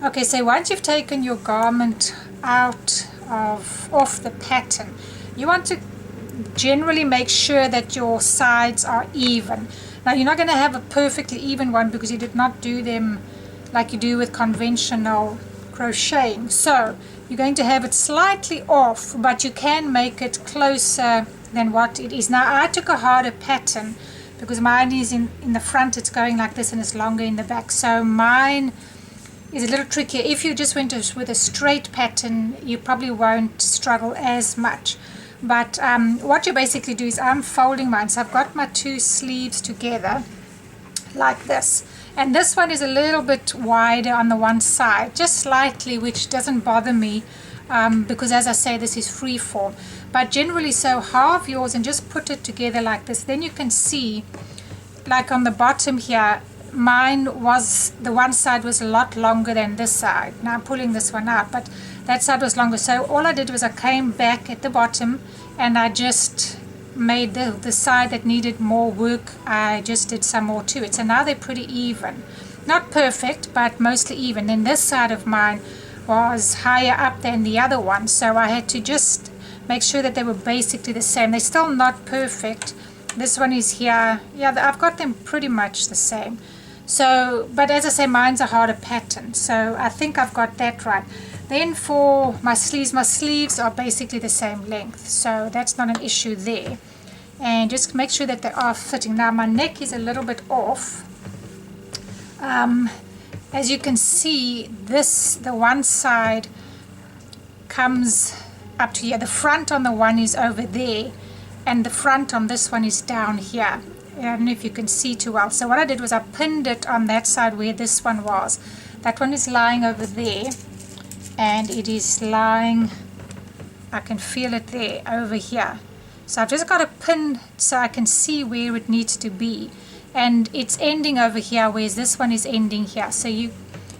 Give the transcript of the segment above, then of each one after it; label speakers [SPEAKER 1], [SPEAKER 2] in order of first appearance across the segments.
[SPEAKER 1] Okay, so once you've taken your garment off the pattern, you want to generally make sure that your sides are even. Now you're not going to have a perfectly even one because you did not do them like you do with conventional crocheting. So you're going to have it slightly off, but you can make it closer than what it is. Now I took a harder pattern because mine is in the front, it's going like this, and it's longer in the back. So mine is a little trickier. If you just went with a straight pattern, you probably won't struggle as much. But what you basically do is I'm folding mine. So I've got my two sleeves together like this. And this one is a little bit wider on the one side, just slightly, which doesn't bother me because, as I say, this is free form. But generally, so halve yours and just put it together like this. Then you can see, like on the bottom here, mine was, the one side was a lot longer than this side. Now I'm pulling this one out, but that side was longer. So all I did was I came back at the bottom and I just made the side that needed more work, I just did some more to it. So now they're pretty even. Not perfect, but mostly even. Then this side of mine was higher up than the other one, so I had to just make sure that they were basically the same. They're still not perfect. This one is here. Yeah, I've got them pretty much the same. So, but as I say, mine's a harder pattern, so I think I've got that right. Then for my sleeves are basically the same length, so that's not an issue there. And just make sure that they are fitting. Now my neck is a little bit off. As you can see, the one side comes up to here. The front on the one is over there, and the front on this one is down here. I don't know if you can see too well. So what I did was I pinned it on that side where this one was. That one is lying over there, and it is lying, I can feel it there, over here. So I've just got to pin so I can see where it needs to be. And it's ending over here, whereas this one is ending here. So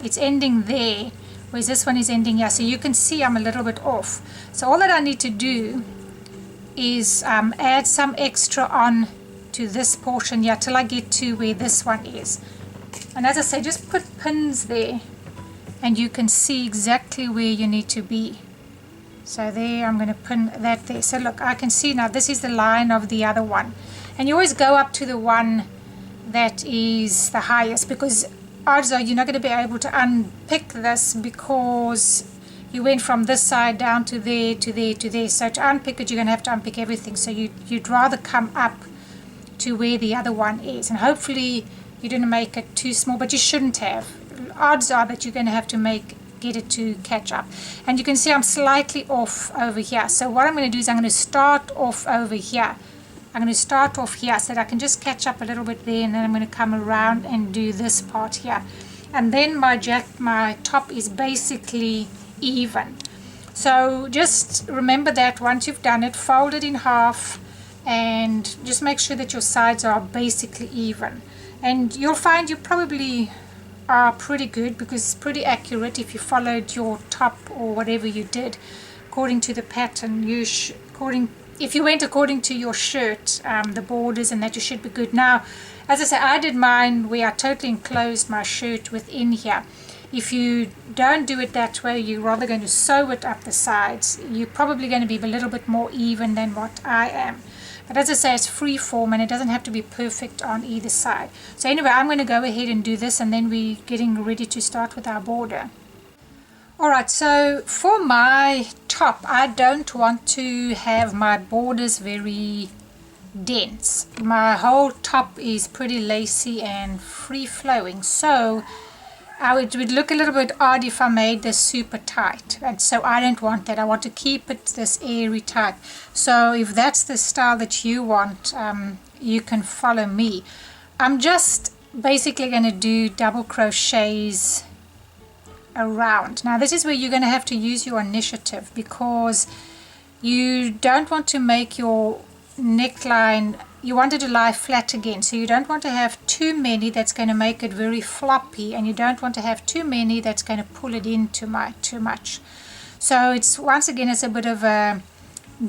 [SPEAKER 1] it's ending there, whereas this one is ending here. So you can see I'm a little bit off. So all that I need to do is add some extra on to this portion here till I get to where this one is. And as I say, just put pins there and you can see exactly where you need to be. So there, I'm going to pin that there. So look, I can see now this is the line of the other one. And you always go up to the one that is the highest, because odds are you're not going to be able to unpick this because you went from this side down to there, to there, to there. So to unpick it, you're going to have to unpick everything. So you'd rather come up to where the other one is. And hopefully you didn't make it too small, but you shouldn't have. Odds are that you're going to have to get it to catch up. And you can see I'm slightly off over here. So what I'm going to do is I'm going to start off over here. I'm going to start off here so that I can just catch up a little bit there, and then I'm going to come around and do this part here. And then my top is basically even. So just remember that once you've done it, fold it in half and just make sure that your sides are basically even. And you'll find you probably are pretty good, because it's pretty accurate if you followed your top or whatever you did according to the pattern. If you went according to your shirt, the borders and that, you should be good. Now, as I say, I did mine where I totally enclosed my shirt within here. If you don't do it that way, you're rather going to sew it up the sides. You're probably going to be a little bit more even than what I am. But as I say, it's free form and it doesn't have to be perfect on either side. So anyway, I'm going to go ahead and do this, and then we're getting ready to start with our border. Alright, so for my top, I don't want to have my borders very dense. My whole top is pretty lacy and free-flowing, so it would look a little bit odd if I made this super tight. And so I don't want that. I want to keep it this airy type. So if that's the style that you want, you can follow me. I'm just basically going to do double crochets around. Now this is where you're going to have to use your initiative, because you don't want to make your neckline, you want it to lie flat again, so you don't want to have too many that's going to make it very floppy, and you don't want to have too many that's going to pull it in too much. So it's, once again, it's a bit of a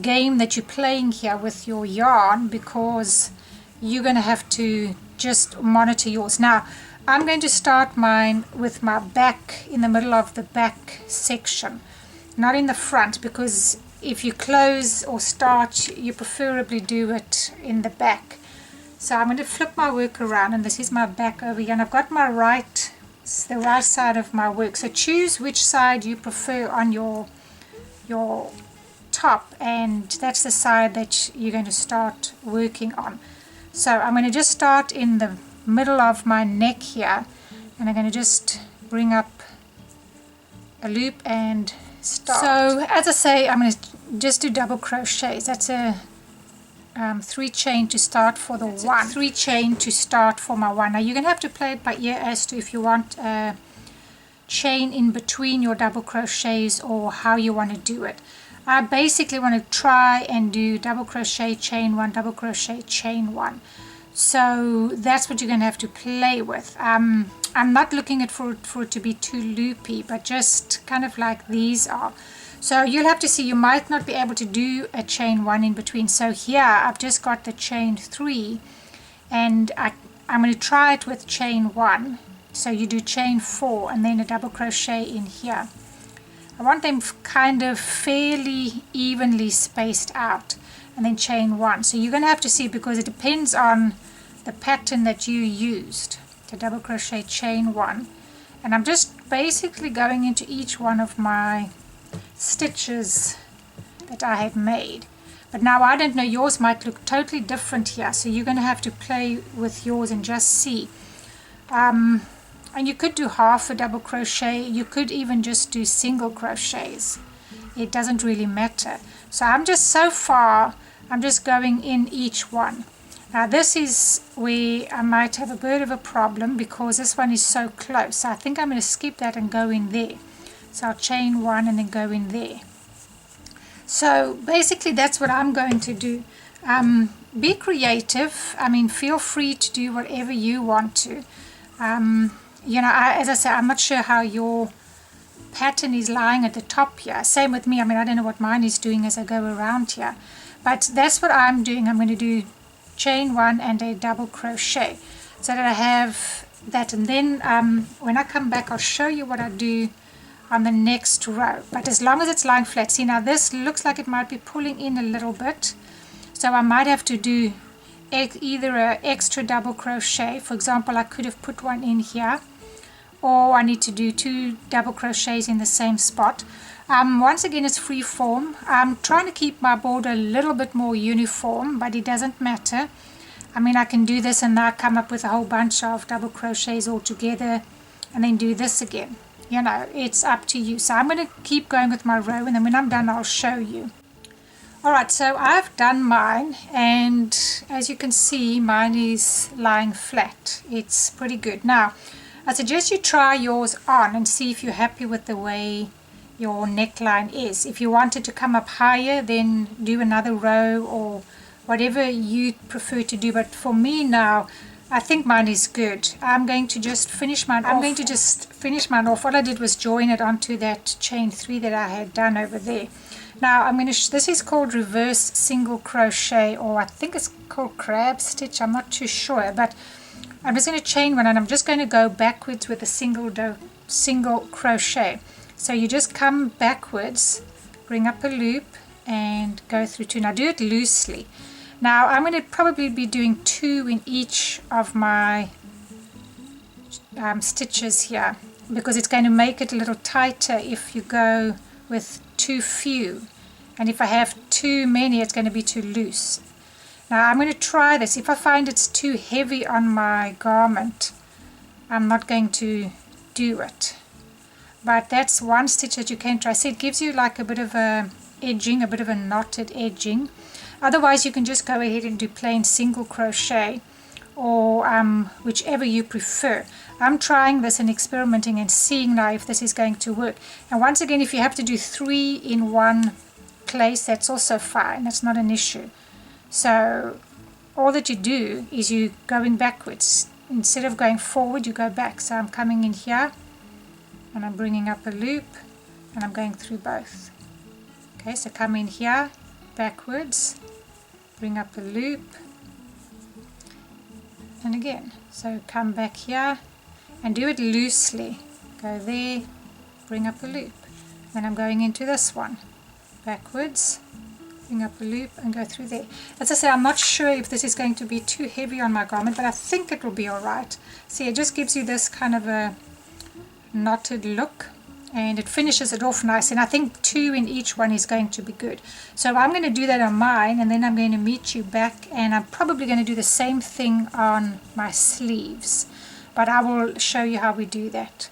[SPEAKER 1] game that you're playing here with your yarn, because you're going to have to just monitor yours. Now I'm going to start mine with my back in the middle of the back section, not in the front, because if you close or start, you preferably do it in the back. So I'm going to flip my work around, and this is my back over here, and I've got my right, the right side of my work. So choose which side you prefer on your top, and that's the side that you're going to start working on. So I'm going to just start in the middle of my neck here, and I'm going to just bring up a loop and start. So as I say, I'm going to just do double crochets. That's a 3 chain to start for the one. 3 chain to start for my one. Now you're going to have to play it by ear as to if you want a chain in between your double crochets or how you want to do it. I basically want to try and do double crochet, chain 1, double crochet, chain 1. So that's what you're going to have to play with. I'm not looking for it to be too loopy, but just kind of like these are. So you'll have to see, you might not be able to do a chain 1 in between. So here I've just got the chain 3, and I'm going to try it with chain 1. So you do chain 4 and then a double crochet in here. I want them kind of fairly evenly spaced out, and then chain 1. So you're going to have to see, because it depends on the pattern that you used. To double crochet, chain 1, and I'm just basically going into each one of my stitches that I had made. But now I don't know, yours might look totally different here, so you're going to have to play with yours and just see. And you could do half a double crochet, you could even just do single crochets. It doesn't really matter. So I'm just, so far, I'm just going in each one. Now this is where I might have a bit of a problem, because this one is so close. So I think I'm going to skip that and go in there. So I'll chain 1 and then go in there. So basically that's what I'm going to do. Be creative. I mean, feel free to do whatever you want to. You know, as I say, I'm not sure how your pattern is lying at the top here. Same with me. I mean, I don't know what mine is doing as I go around here. But that's what I'm doing. I'm going to do chain 1 and a double crochet, so that I have that. And then when I come back, I'll show you what I do on the next row. But as long as it's lying flat. See, now this looks like it might be pulling in a little bit. So I might have to do either an extra double crochet. For example, I could have put one in here, or I need to do 2 double crochets in the same spot. Once again, it's free form. I'm trying to keep my border a little bit more uniform, but it doesn't matter. I mean, I can do this and now come up with a whole bunch of double crochets all together and then do this again. You know, it's up to you. So I'm going to keep going with my row, and then when I'm done, I'll show you. Alright, so I've done mine, and as you can see, mine is lying flat. It's pretty good. Now, I suggest you try yours on and see if you're happy with the way your neckline is. If you want it to come up higher, then do another row or whatever you prefer to do. But for me now, I think mine is good. I'm going to just finish mine off. What I did was join it onto that chain 3 that I had done over there. Now I'm going to, this is called reverse single crochet, or I think it's called crab stitch, I'm not too sure, but I'm just going to chain 1, and I'm just going to go backwards with a single crochet. So you just come backwards, bring up a loop, and go through 2. Now do it loosely. Now I'm going to probably be doing 2 in each of my stitches here, because it's going to make it a little tighter if you go with too few, and if I have too many, it's going to be too loose. Now I'm going to try this. If I find it's too heavy on my garment, I'm not going to do it. But that's one stitch that you can try. See, it gives you like a bit of a edging, a bit of a knotted edging. Otherwise you can just go ahead and do plain single crochet, or whichever you prefer. I'm trying this and experimenting and seeing now if this is going to work. And once again, if you have to do 3 in one place, that's also fine. That's not an issue. So all that you do is you going backwards. Instead of going forward, you go back. So I'm coming in here, and I'm bringing up a loop, and I'm going through both. Okay, so come in here, backwards, bring up a loop, and again. So come back here, and do it loosely. Go there, bring up a loop. Then I'm going into this one, backwards, bring up a loop and go through there. As I say, I'm not sure if this is going to be too heavy on my garment, but I think it will be alright. See, it just gives you this kind of a knotted look, and it finishes it off nice, and I think 2 in each one is going to be good. So I'm going to do that on mine, and then I'm going to meet you back, and I'm probably going to do the same thing on my sleeves, but I will show you how we do that.